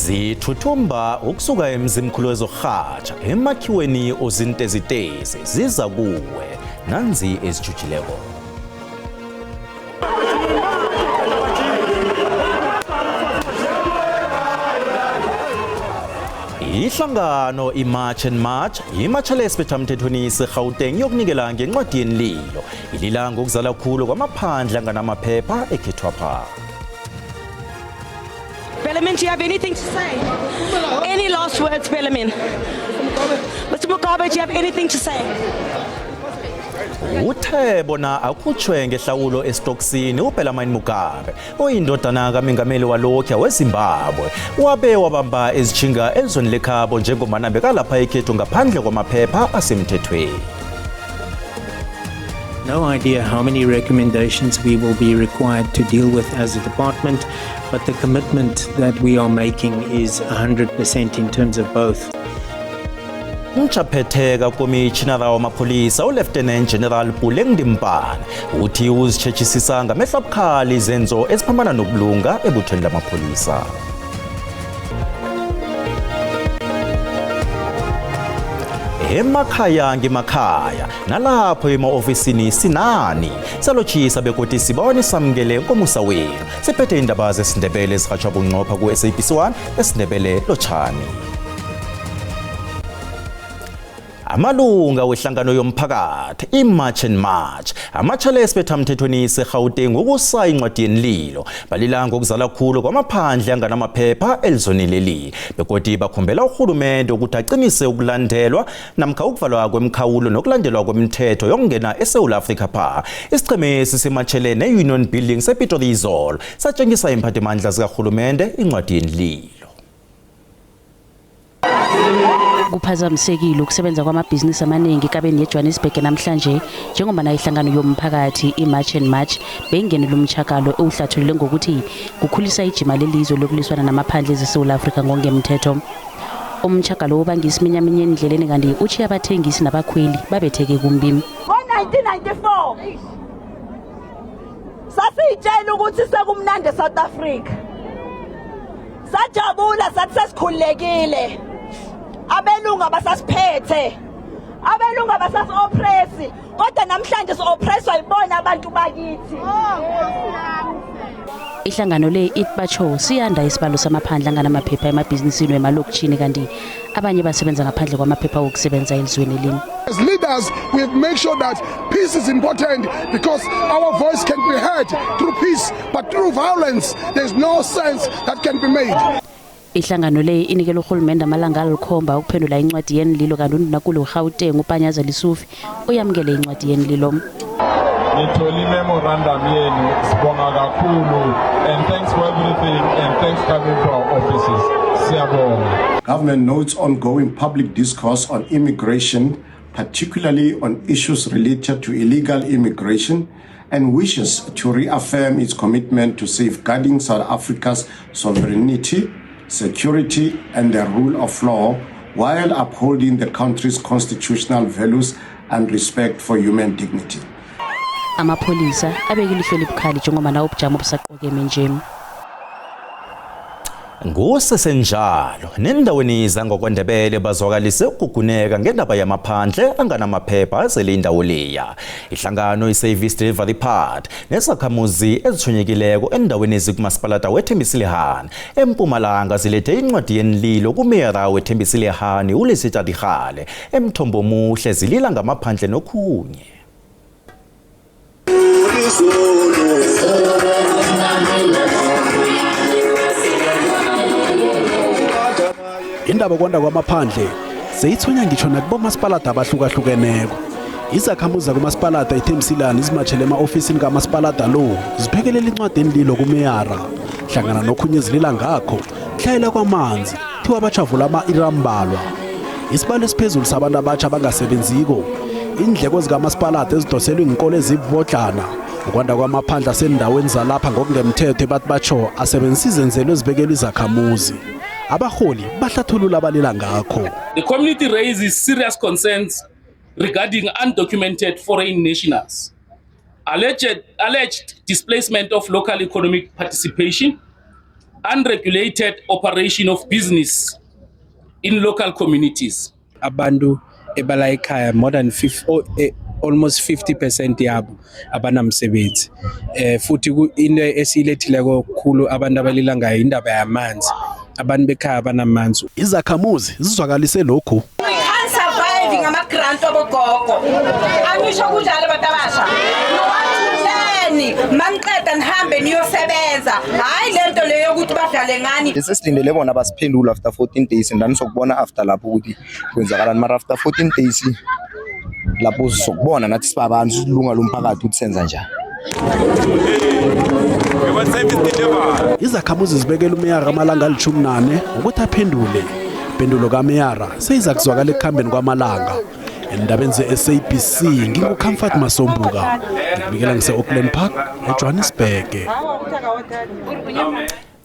Zithuthumba ukusuka emzimkhulu wezorhatsha emakhiweni ozintezitezi ziza kuwe nanzi ezijujileko. Ihlangano iMarch and March imatsha lesiphethamthethweni seGauteng yokunikela ngencwadi yenililo ilila ngokuzala khulu kwamaphandle anganamaphepha ekhethwapha. Bellarmine, do you have anything to say? Any last words, Bellarmine? Mr. Mugabe, do you have anything to say? Uthe bona akhutshwe ngehlawulo esitoksini uBellarmine Mugabe oyindodana kaMengameli walokhu weZimbabwe wabe wabamba ezijinga elizweni lekhabo njengomana bekalapha ekhethu ngaphandle kwamaphepha asemthethweni. No idea how many recommendations we will be required to deal with as a department, but the commitment that we are making is 100% in terms of both. Umchaphetheka komishonara wamapholisa uLieutenant General Puleng Dimpane uthi uzitshetshisisa ngamehlo abukhali izenzo eziphambana nobulunga ebuthweni lamapholisa. Emakhaya ngemakhaya nalapho ema-ofisini sinani salotshisa bekoti sibone samukele ngomusa wenu siphethe indaba zesiNdebele ezirhatshwa bunqopha ku-SABC1 esiNdebele lotshani. Amalunga wehlangano yomphakathi iMarch and March amatsha esiphethamthethweni seGauteng ukusaya incwadi yenililo balila ngokuzala khulu kwamaphandle anganamaphepha elizweni leli bekoti bakhombela urhulumente ukuthi aqinise ukulandelwa namkha ukuvalwa kwemkhawulo nokulandelwa kwemithetho yokungena eSouth Africa pha. Isichemesi simatshele ne-Union Building sePitori izolo satshengisa imphathimandla zikaRhulumente incwadi yenililo. Kuphazamisekile ukusebenza kwamabhizinisi amaningi ekabeni yeJohannesburg namhlanje njengomana ihlangano yomphakathi iMarch and March bengenela umtshakalo owuhlathulule ngokuthi kukhulisa ijima lelizwe lokuliswana namaphandle eSouth Africa ngongemthetho. Umtshakalo ubangisa iminyaminya endleleni kanti uchiya abathengisi nabakhweli babetheke kumbi. Ngo-1994 sasiyitshela ukuthi sekumnandi eSouth Africa. Sajabula sathi sesikhululekile. Abelunga basasiphethe, abelunga basasi-oppress, kodwa namhlanje si-oppresswa yibona abantu bakithi. Ihlangano le itbatsho siyanda isibalo samaphandle anganamaphepha emabhizinisini wemalokishini kanti abanye basebenza ngaphandle kwamaphepha okusebenza elizweni elini. As leaders, we make sure that peace is important because our voice can be heard through peace, but through violence, there's no sense that can be made. Ihlangano le inikela urhulumente amalanga alikhomba ukuphendula incwadi yenililo kanti uNdunakulu Gauteng uPanyaza Lesufi uyamkele incwadi yenililo. Ngitholi memorandum yenu sibonga kakhulu and thanks for everything and thanks coming to our offices. Siyabonga. Government notes ongoing public discourse on immigration, particularly on issues related to illegal immigration, and wishes to reaffirm its commitment to safeguarding South Africa's sovereignty, security and the rule of law while upholding the country's constitutional values and respect for human dignity. Amapholisa abekile ihlelo libukhali njengomana ubujamo obusaqokeme nje. Ngosesenjalo nendaweni zangokwendebele bazwakalise ukuguneka ngendaba yamaphandle anganamaphepha azele indawo leya. Ihlangano iService Delivery Part nesakhamuzi ezithonyekileko endaweni ezikumasipalata weThembisilehani eMpumalanga zilethe incwadi yenililo kumeyara weThembisilehani uLesita Dihale eMthombo Muhle zilila ngamaphandle nokhunye. Indaba kwanda kwamaphandle seyithunya ngitsho nakubomasipalata abahlukahlukeneko. Izakhamuzi kumasipalata eThembisilehani zimatshele ema-ofisini kamasipalata lo ziphekelela incwadi yenililo kumeyara hlangana nokhunye zilila ngakho hlayela kwamanzi thiwa bajavula ama-irambalwa. Isibalo esiphezulu sabantu abatsha abangasebenziko indleko zikamasipalata ezidoselwe inkolo ezibhodlana ukwanda kwamaphandle asendaweni zalapha ngokungemthetho bathi batsho asebenzisa izenzelwe ezibekela izakhamuzi. Abaholi bahlathulula abalila ngakho. The community raises serious concerns regarding undocumented foreign nationals, alleged displacement of local economic participation, unregulated operation of business in local communities. Abantu ebala ekhaya more than 50 almost 50% yabo abanamsebenzi. Futhi into esiyilethileko kakhulu abantu abalila ngayo indaba yamanzi. Abantu bekhaya abanamanzi. Izakhamuzi zizwakalise lokhu. Surviving ama grant obogogo. Angisho kunjalo batabasha. Manqeda nihambe niyosebenza. Hayi lento leyo ukuthi badale ngani. Sesilindele bona basiphendula after 14 days and sokubona after lapho ukuthi kwenzakalani mara after 14 days lapho sokubona nathi sibabantu silunga lomphakathi ukuthi senza njani. Izakhamuzi zibekela umeyara amalanga ali-18 ukuthi aphendule. Impendulo kaMeyara seyiza kuzwakala ekuhambeni kwamalanga. Endabeni ze-SABC nginguComfort Masombuka. Ngibikela ngise-Auckland Park eJohannesburg.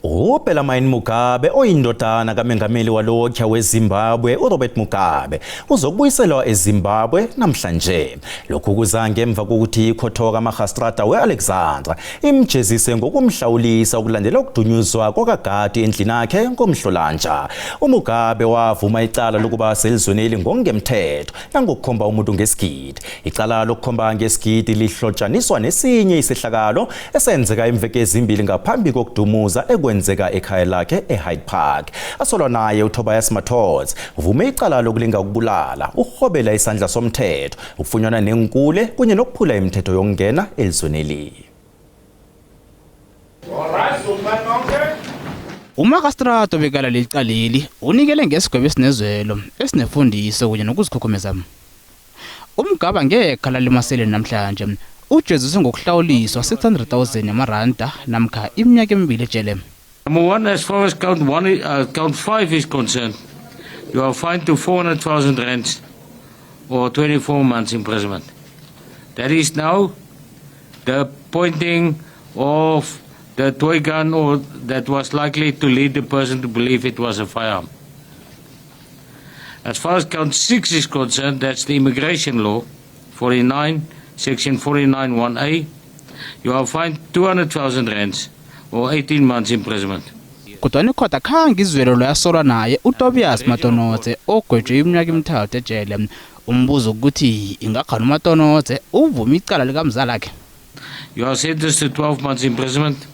uBellarmine Mugabe oyindodana kaMengameli walokhu weZimbabwe uRobert Mugabe uzokubuyiselwa eZimbabwe namhlanje. Lokhu kuza ngemva kokuthi ikhotho kaMagistrata weAlexandra imjezise ngokumhlawulisa ukulandela ukudunyuzwa kokagadi endlini yakhe ngomhlolanja. uMugabe wavuma icala lokuba selizweni ngokungemthetho nangokukhomba umuntu ngesigidi. Icala lokukhomba ngesigidi lihlotshaniswa nesinye isehlakalo esenzeka imveke ezimbili ngaphambi kokudumuza kwenzeka ekhaya lakhe eHyde Park. Asolwa naye uTobias Mathods uvume icala lokulinga ukubulala, uhobela isandla somthetho, ukufunyana nenkule kunye nokuphula imithetho yokungena elizweni. uMagistrata obekala lecaleli unikele ngesigwebo esinezwelo esinefundiso kunye nokuzikhokhomeza. uMugabe ngekhala limasele namhlanje ujeziswe ngokuhlawuliswa 600,000 yamaranda namkha iminyaka emibili ejele. Number one, as far as count 5 is concerned, you are fined to 400,000 rands or 24 months imprisonment. That is now the pointing of the toy gun or that was likely to lead the person to believe it was a firearm. As far as count 6 is concerned, that's the immigration law, 49, section 49(1)(a. You are fined 200,000 rands or 18 months imprisonment. Kodwa ikhotha khange izwelo layasolwa naye uTobias Matonodze ogwetshwe iminyaka emithathu ejele. Umbuzo ukuthi ingakhona uMatonodze uvuma icala likamzalakhe. You are sentenced to 12 months imprisonment.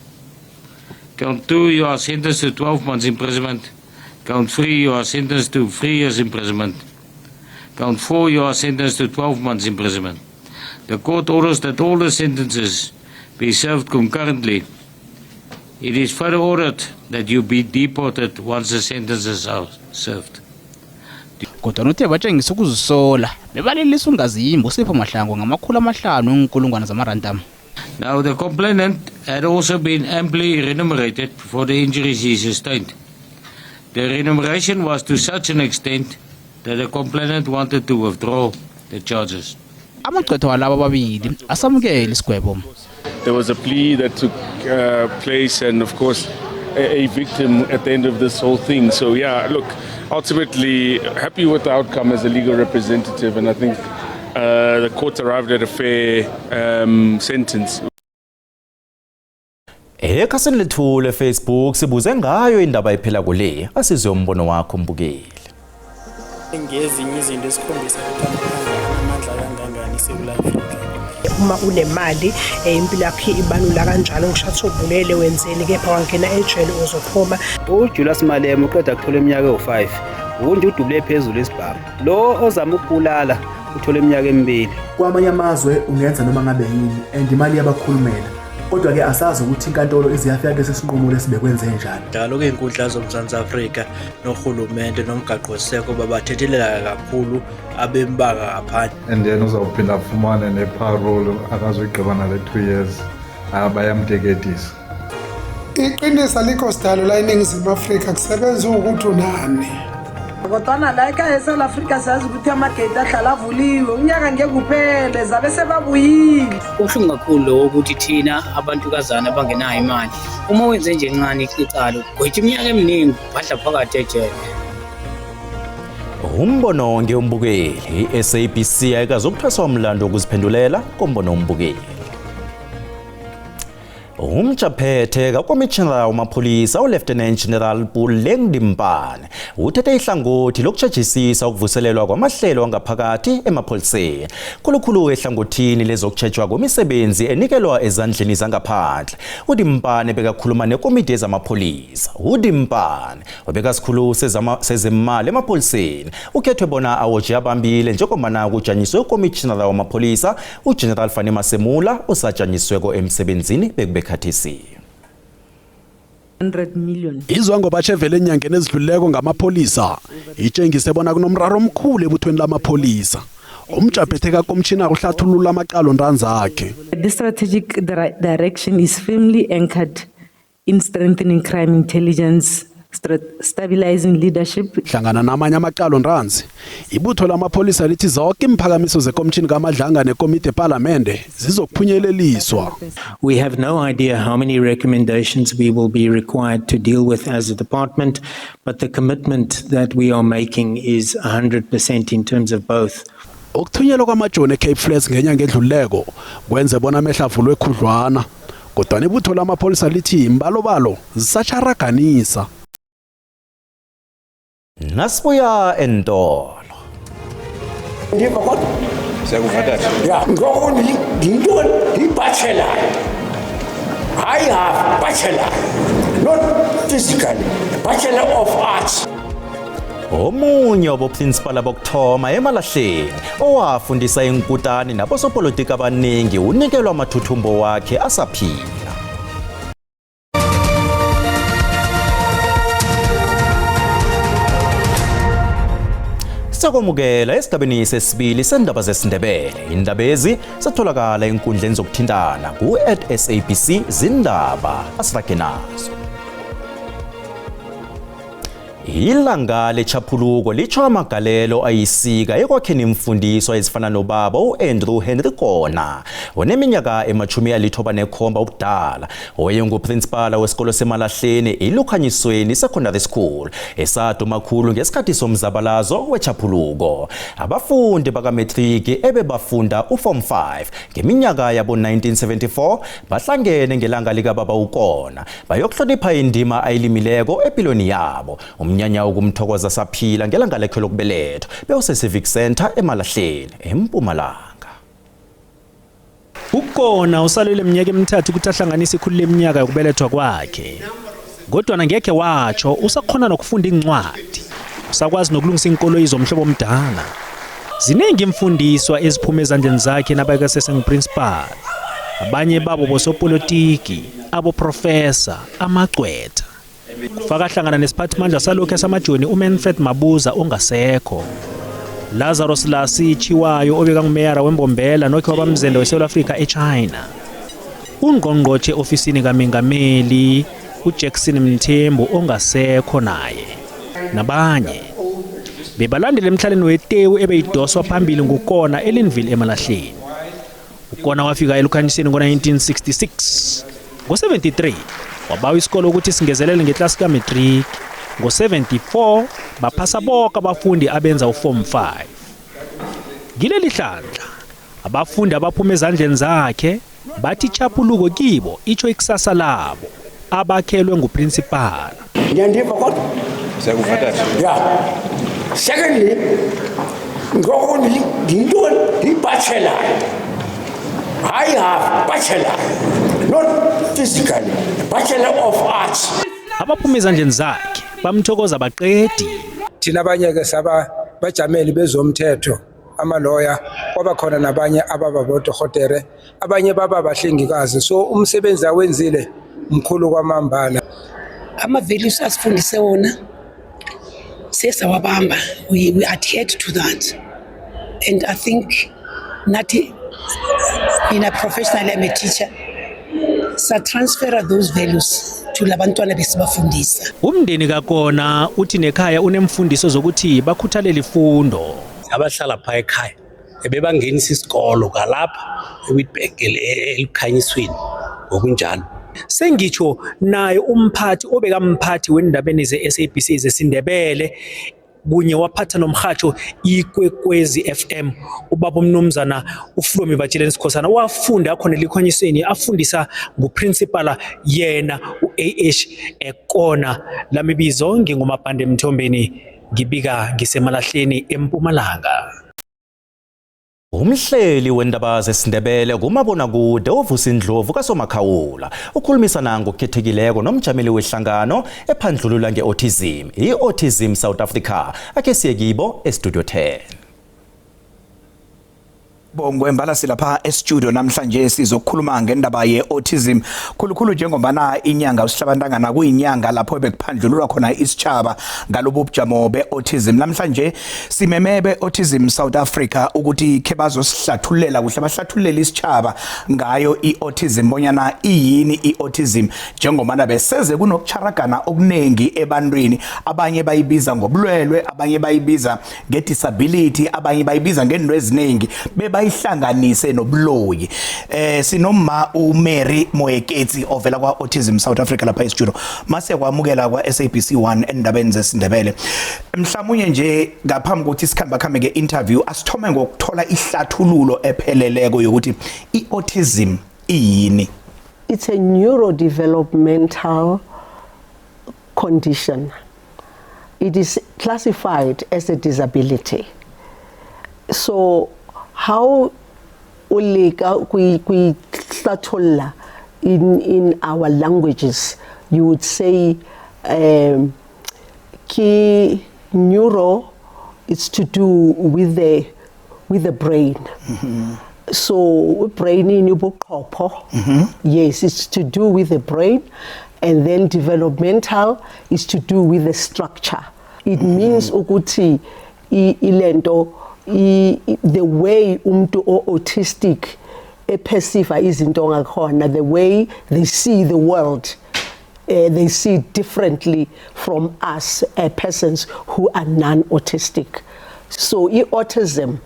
Count 2, you are sentenced to 12 months imprisonment. Count 3, you are sentenced to 3 years imprisonment. Count 4, you are sentenced to 12 months imprisonment. The court orders that all the sentences be served concurrently. It is further ordered that you be deported once the sentences are served. Kodwa nothe batshengisa ukuzisola bebalelisa ungazimbo uSipho Mahlangu ngama500,000 zamaranda. Now the complainant had also been amply remunerated for the injuries he sustained. The remuneration was to such an extent that the complainant wanted to withdraw the charges. Amaqetho walabo ababili asamukele isigwebo. There was a plea that took place and of course a victim at the end of this whole thing. So yeah, look, ultimately happy with the outcome as a legal representative, and I think the court arrived at a fair sentence. Ekhasini lethu leFacebook sibuze ngayo indaba ephela kule. Asizwe umbono wakho mbukeli. Ngezinye izinto esikhombisa ukuthi amandla kangangani eSouth Africa. Uma unemali impilo yakhe ibalula kanjalo ngishathi ubulele wenzeni kepha wangena ejele uzophuma. uJulius Malema uqeda ukuthola iminyaka e5 unje udubule phezulu esibhamu lo ozama ukubulala uthola iminyaka emibili. Kwamanye amazwe ungenza noma ngabe yini and imali yabakhulumela, kodwa ke asazi ukuthi inkantolo iziyafika kesesinqumo lesibekwenze njani. Njalo ke inkundla zomzansi Afrika nohulumende nomgaqoseko babathethelela kakhulu abembaga ngaphandle. And then uzawuphinda afumane neparole akazoyigqibana le2 years bayamteketisa. Iqiniso alikho sidalo la eNingizimu Afrika kusebenza ukuthi unani. Kodwana la ekhaya eSouth Africa sazi ukuthi amagate ahlala avuliwe unyaka ngeke uphele zabe sebabuyile. Uhlungu kakhulu ukuthi thina abantukazana abangenayo imali uma wenze nje ncane icala gwethe iminyaka eminingi badla phakathi ejele. Umbono ngeumbukeli iSABC ayikazokuthweswa umlando wokuziphendulela kombono umbukeli. Umjaphethe kaKomitjhinara wamapholisa uLieutenant General Puleng Dimpane uthethe ihlangothi lokutshejisisa ukuvuselelwa kwamahlelo angaphakathi emapholiseni khulukhulu ehlangothini lezokutshejwa kwemisebenzi enikelwa ezandleni zangaphandle. uDimpane bekakhuluma nekomiti yezamapholisa. uDimpane wabekasikhulu sezemali emapholiseni ukhethwe bona awoje abambile njengomana kujanyiswe uKomitjhinara wamapholisa uGeneral Fani Masemula osajanyisweko emsebenzini bekubekhathisi. 100 million. Izwango bachevele enyangeni ezidluleko ngamapholisa itshengise bona kunomraro omkhulu ebuthweni lamapholisa. Umjaphethe kaKomitjhinara uhlathulula amaqalo ntanzakhe. The strategic direction is firmly anchored in strengthening crime intelligence, stabilizing leadership. Hlangana namanye amaqalo ntanzi ibutho lamapholisa lithi zonke imphakamiso zekomitjhini kaMadlanga nekomiti eParliamente zizokuphunyeleliswa. We have no idea how many recommendations we will be required to deal with as a department, but the commitment that we are making is 100% in terms of both. Ukuthunyelwa kwamajoni eCape Flats ngenyanga edluleko kwenze bona amehla avulwe khudlwana kodwa ibutho lamapholisa lithi imbalobalo zisacharaganisa. Nasibuya entolo. Yeah, bachelor. I have bachelor, not physically, bachelor of arts. Omunye waboprinsipala bokuthoma eMalahleni owafundisa inkutani nabosopolitiki abaningi unikelwa amathuthumbo wakhe asaphila. Siyakwamukela esigabeni sesibili sendaba zesiNdebele. Indabezi satholakala enkundleni zokuthintana ku@SABC Zindaba asirage nazo. Ilanga lechaphuluko litsho amagalelo ayisika ekwakheni imfundiso ezifana nobaba uAndrew Henry Kona oneminyaka ema-97 ubudala oyenguprinsipala wesikolo seMalahleni iLukhanyisweni Secondary School esaduma kakhulu ngesikhathi somzabalazo wechaphuluko. Abafundi bakametriki ebebafunda uForm 5 ngeminyaka yabo 1974 bahlangene ngelanga likababa uKona bayokuhlonipha indima ayilimileko empilweni yabo. Umnyanya ukumthokoza saphila ngelanga lakhe lokubelethwa bewuse-Civic Center eMalahleni eMpumalanga. uKona usalele iminyaka emithathu ukuthi ahlanganise ikhulu leminyaka yokubelethwa kwakhe. Kodwa ngeke watsho usakhona nokufunda incwadi. Usakwazi nokulungisa inkolo izomhlobo omdala. Ziningi imfundiswa eziphuma ezandleni zakhe nabake sesenguprincipal. Abanye babo bosopolitiki, aboprofessor, amagqwetha. Kufaka hlangana nesiphathimandla salokho esamajoni uManfred Mabuza ongasekho. Lazarus Lasi Chiwayo obeka ngumeyara wembombela nokho wabamzende weSouth Africa eChina. Ungqongqothe ofisini kaMengameli uJackson Mthembu ongasekho naye. Nabanye bebalandela emhlaleni weTewu ebeyidoswa phambili nguKona eLinville eMalahleni. uKona wafika eLukhanyisweni ngo-1966. Ngo-73 wabawa isikolo ukuthi singezelele ngeklasi kametric. Ngo-74 baphasa bonke abafundi abenza uForm 5. Ngileli hlandla abafundi abaphuma ezandleni zakhe bathi ichaphuluko kibo itsho ikusasa labo abakhelwe nguprincipal. Ngiyandiva kodwa yeah. Secondly, bachelor. I have bachelor, not physically, bachelor of arts. Abaphuma ezandleni zakhe bamthokoza baqedi. Thina abanye ke bajameli bezomthetho amaloya kwaba khona nabanye ababodokotela abanye baba bahlengikazi so umsebenzi awenzile mkhulu kwamambala. Ama values asifundise wona sesawabamba, we adhered to that, and I think nathi in a professional, I'm a teacher, so transfer those values to labantwana besibafundisa. Umndeni kaKona uthi nekhaya unemfundiso zokuthi bakhuthalele ifundo. Abahlala pha ekhaya ebebangenisa isikolo kalapha eWitbank eLukhanyisweni ngokunjalo. Sengitsho naye umphathi obeka mphathi wendabeni zeSABC zesiNdebele kunye waphatha nomhatsho iKwekwezi FM ubaba umnumzana uFlomi Batsheleni Sikhosana wafunda khona elikhonyisweni afundisa nguprincipal yena uAH Ekona lamibizo ngingumabhande Mthombeni ngibika ngisemalahleni eMpumalanga. Umhleli wendaba zesiNdebele kumabonakude uVusi Ndlovu kaSomakhawula ukhulumisana ngokukhethekileko nomjameli wehlangano ephandlulula ngeautism iAutism South Africa ake siye kibo estudio 10. Bongwe mbala silapha e-studio namhlanje sizokukhuluma ngendaba ye-autism khulukhulu njengoba inyanga usihlabantangana kuyinyanga lapho bekuphandlululwa khona isitshaba ngalobu bujamo be-autism. Namhlanje simeme be-Autism South Africa ukuthi ke bazosihlathulela kuhle bahlathulele isitshaba ngayo i-autism bonyana iyini i-autism njengoba beseze kunokucharagana okuningi ebantwini, abanye bayibiza ngobulwelwe, abanye bayibiza ngedisability, abanye bayibiza ngento eziningi bayihlanganise nobuloyi. Sinoma uMary Moeketsi ovela kwa Autism South Africa lapha estudio. Mase kwamukela kwa SABC1 endabeni zesiNdebele. Mhlamunye nje ngaphambi kokuthi sikhamba khambe ngeinterview asithome ngokuthola ihlathululo epheleleko yokuthi iautism iyini. It's a neurodevelopmental condition. It is classified as a disability. So how ulika kuyihlathulla in our languages, you would say ki neuro is to do with the brain. So brain in ubuqopho, yes, it's to do with the brain, and then developmental is to do with the structure. It means ukuthi ilento the way umuntu autistic perceive izinto ngakhona, the way they see the world, they see differently from us persons who are non-autistic. So autism,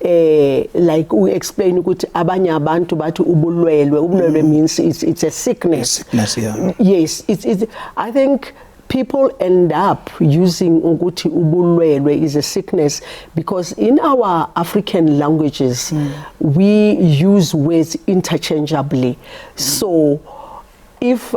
like we explain ukuthi abanye abantu bathi ubulwelwe means it's a sickness. Yeah. Yes, it's I think people end up using ukuthi ubulwelwe is a sickness because in our African languages we use words interchangeably. So if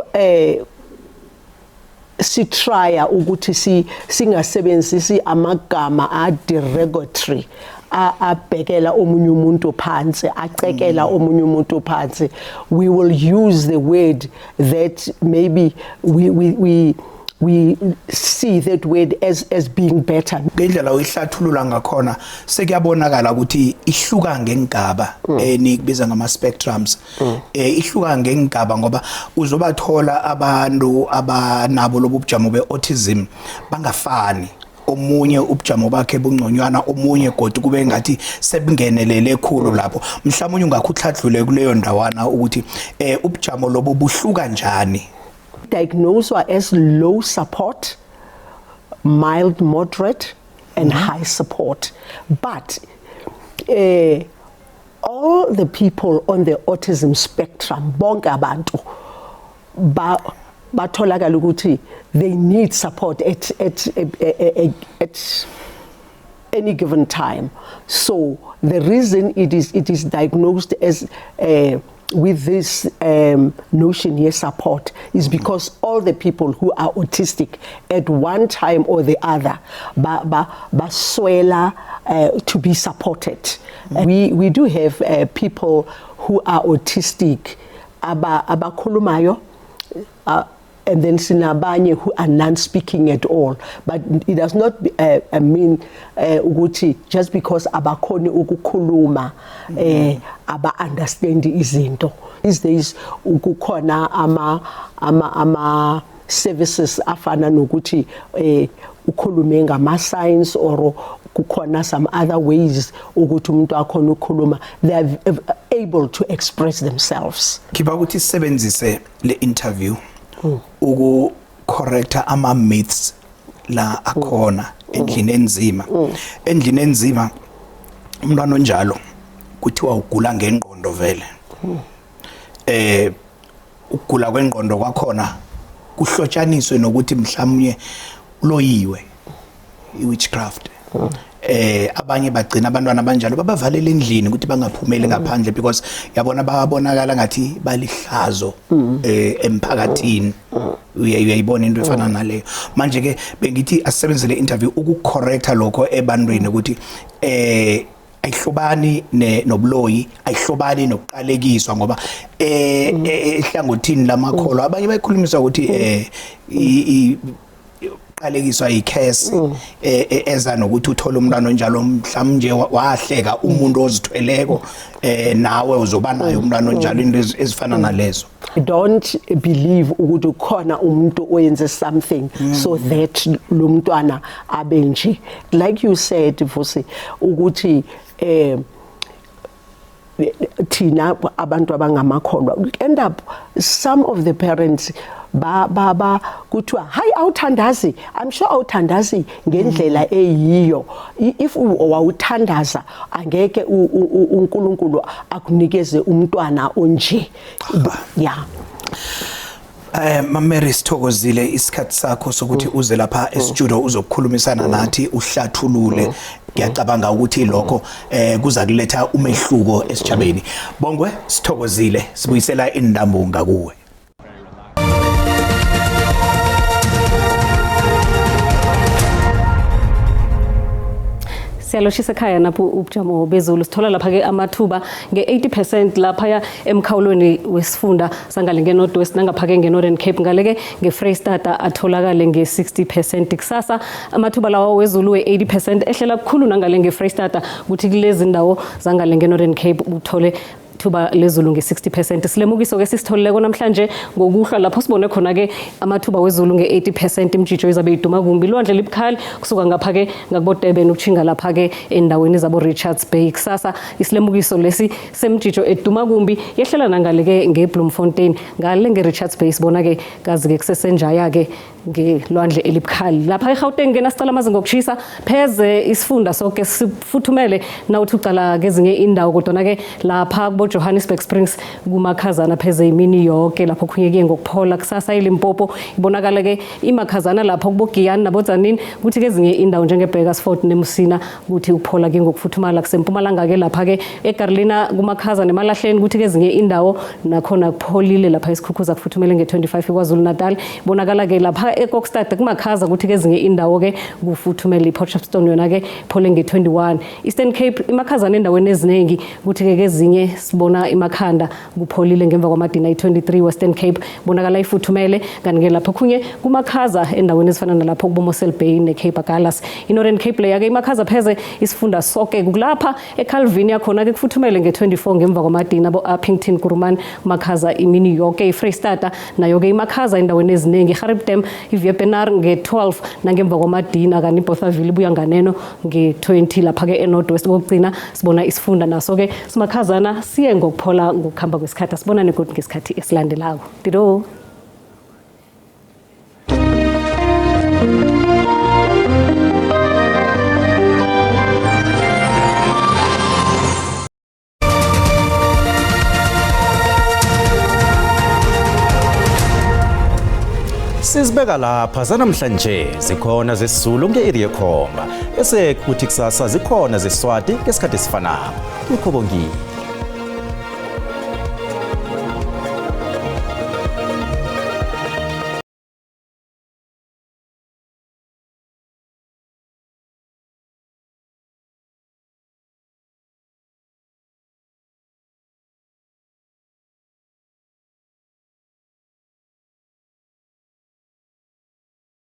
sitraya ukuthi singasebenzisi amagama a derogatory abhekela omunye umuntu phansi acekela omunye umuntu phansi, we will use the word that maybe we see that word as being better. Ngendlela uyihlathulula ngakhona sekuyabonakala ukuthi ihluka ngengaba enikubiza ngama spectrums. Ihluka ngengaba ngoba uzobathola abantu abanabo lobu bujamo beautism bangafani. Omunye ubujamo bakhe bungconywana, omunye kodwa kube ngathi sebungenelele ekhulu lapho. Mhlawumnye ungakhuhladlule kuleyo ndawana ukuthi ubujamo lobo buhluka njani. Diagnosed as low support, mild, moderate, and high support. But all the people on the autism spectrum, bonke abantu, batholakala ukuthi they need support at any given time. So the reason it is diagnosed as with this notion here support is because all the people who are autistic at one time or the other baswela to be supported. We do have people who are autistic abakhulumayo and then sinabanye who are non-speaking at all, but it does not mean ukuthi just because abakhoni ukukhuluma aba understand izinto. These days ukukhona ama services afana nokuthi ukhulume ngama signs or kukhona some other ways ukuthi umuntu akhona ukukhuluma, they are able to express themselves. Kiba ukuthi sisebenzise le interview uku correcta ama myths la akhona endlini enzima. Endlini enzima umntwana onjalo kuthiwa ugula ngengqondo vele. Ukugula kwengqondo kwakhona kuhlotshaniswe nokuthi mhlawumnye uloyiwe. i-witchcraft. Abanye bagcina abantwana abanjalo babavalele endlini ukuthi bangaphumeli ngaphandle because yabona babonakala ngathi balihlazo emphakathini. Uyayibona into efana naleyo. Manje ke bengithi asebenzele interview ukucorrecta lokho ebantwini ukuthi ayihlobani nobuloyi, ayihlobani nokuqalekiswa ngoba ehlangothini lamakholwa abanye bayikhulumisa ukuthi qalekiswa ikhesi eza nokuthi uthola umntwana onjalo mhlawumnje wahleka umuntu ozithweleko nawe uzoba nayo umntwana onjalo into ezifana nalezo. Don't believe ukuthi ukhona umuntu oyenze something so that lo mntwana abenje. Like you said Vusi ukuthi thina abantu abangamakholwa end up some of the parents ba kuthiwa hayi awuthandazi. I'm sure awuthandazi ngendlela eyiyo. If wawuthandaza angeke uNkulunkulu akunikeze umntwana onje. Yeah. Mameri sithokozile isikhathi sakho sokuthi uze lapha estudio uzokukhulumisana nathi uhlathulule. Ngiyacabanga ukuthi lokho kuza kuletha umehluko esijabeni. Bongwe sithokozile sibuyisela indambunga kuwe. Siyaloshisa ekhaya napho ubujamo bezulu sithola lapha ke amathuba nge80% lapha ya emkhawulweni wesifunda sangale ngeNorth West nangapha ke ngeNorthern Cape ngale ke ngeFreystata atholakale nge60% kusasa amathuba lawo wezulu we80% ehlela kukhulu nangale ngeFreystata ukuthi kulezi ndawo zangale ngeNorthern Cape uthole thuba lezulu nge60%. Silemukiso ke sisitholileko namhlanje ngokuhla lapho sibone khona ke amathuba wezulu nge80% imjijo izabe iduma kumbi lwandle libukhali kusuka ngapha ke ngakubodeben ukuchinga lapha ke endaweni zabo Richards Bay kusasa isilemukiso lesi semjijo eduma kumbi yehlela nangale ke ngeBloemfontein ngale ngeRichards Bay sibona ke kazi ke kusesenjaya ke ngelwandle elibukhali lapha eGauteng ngena sicala amazinga okushisa pheze isifunda sonke sifuthumele nawuthi ucala kezinye indawo kodwa ke lapha Johannesburg Springs kumakhazana pheze imini yonke lapho kunyeke ngokuphola kusasa iLimpopo ibonakala ke imakhazana lapho kubogiyani nabodzanini kuthi kezinye indawo njengeBurgersfort neMusina kuthi ukuphola ke ngokufuthumala kusempumalanga ke lapha ke eCarolina kumakhazana emalahleni kuthi kezinye indawo nakhona kupholile lapha isikhukhuza kufuthumele nge25 kwaZulu Natal ibonakala ke lapha eKokstad kumakhaza kuthi kezinye indawo ke kufuthumele iPort Shepstone yona ke phole nge21 Eastern Cape imakhazana endaweni eziningi kuthi ke kezinye bona imakhanda kupholile ngemva kwamadina i23 Western Cape bonakala ifuthumele kanike lapho khunye kumakhaza endaweni ezifana nalapho kuboMosel Bay neCape Agulhas iNorthern Cape leya ke imakhaza pheze isifunda sonke kulapha eCalvinia khona ke kufuthumele nge24 ngemva kwamadina boUppington Kuruman makhaza imini yonke iFreystata nayo ke imakhaza endaweni eziningi iGaribdam iViepenar nge12 nangemva kwamadina kanti iBothaville ibuya nganeno nge20 lapha ke eNorth West kokugcina sibona isifunda naso ke simakhazana siye ngokuphola ngokuhamba kwesikhathi asibonane kodwa ngesikhathi esilandelayo dido Sizibeka lapha zanamhlanje zikhona zesizulu nge-area khomba bese kuthi kusasa zikhona zeSwati ngesikhathi esifanako. Ngikho bonke.